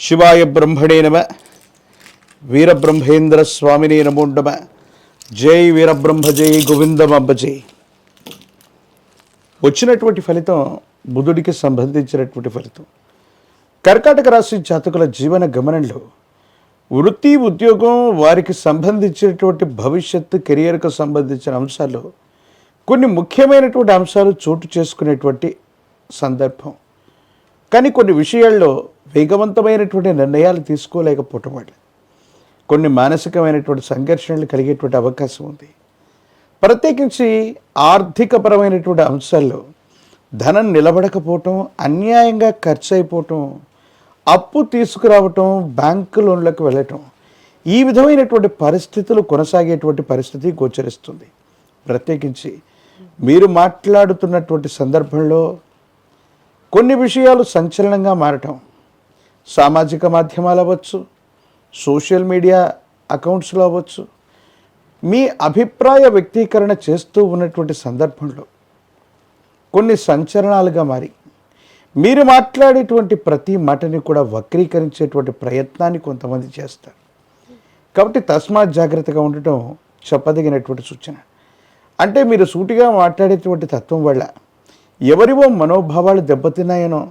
శివాయ బ్రహ్మణే నమ. వీరబ్రహ్మేంద్ర స్వామినే నమో నమ. జై వీరబ్రహ్మ జై గోవిందమాంబ జై. వచ్చినటువంటి ఫలితం బుధుడికి సంబంధించినటువంటి ఫలితం. కర్కాటక రాశి జాతకుల జీవన గమనంలో వృత్తి ఉద్యోగం వారికి సంబంధించినటువంటి భవిష్యత్తు కెరియర్కు సంబంధించిన అంశాల్లో కొన్ని ముఖ్యమైనటువంటి అంశాలు చోటు చేసుకునేటువంటి సందర్భం. కానీ కొన్ని విషయాల్లో వేగవంతమైనటువంటి నిర్ణయాలు తీసుకోలేకపోవటం వల్ల కొన్ని మానసికమైనటువంటి సంఘర్షణలు కలిగేటువంటి అవకాశం ఉంది. ప్రత్యేకించి ఆర్థికపరమైనటువంటి అంశాల్లో ధనం నిలబడకపోవటం, అన్యాయంగా ఖర్చు అయిపోవటం, అప్పు తీసుకురావటం, బ్యాంకు లోన్లకు వెళ్ళటం, ఈ విధమైనటువంటి పరిస్థితులు కొనసాగేటువంటి పరిస్థితి గోచరిస్తుంది. ప్రత్యేకించి మీరు మాట్లాడుతున్నటువంటి సందర్భంలో కొన్ని విషయాలు సంచలనంగా మారటం, సామాజిక మాధ్యమాలు అవ్వచ్చు, సోషల్ మీడియా అకౌంట్స్లో అవ్వచ్చు, మీ అభిప్రాయ వ్యక్తీకరణ చేస్తూ ఉన్నటువంటి సందర్భంలో కొన్ని సంచలనాలుగా మారి మీరు మాట్లాడేటువంటి ప్రతి మాటని కూడా వక్రీకరించేటువంటి ప్రయత్నాన్ని కొంతమంది చేస్తారు. కాబట్టి తస్మాత్ జాగ్రత్తగా ఉండటం చెప్పదగినటువంటి సూచన. అంటే మీరు సూటిగా మాట్లాడేటువంటి తత్వం వల్ల ఎవరివో మనోభావాలు దెబ్బతిన్నాయనో,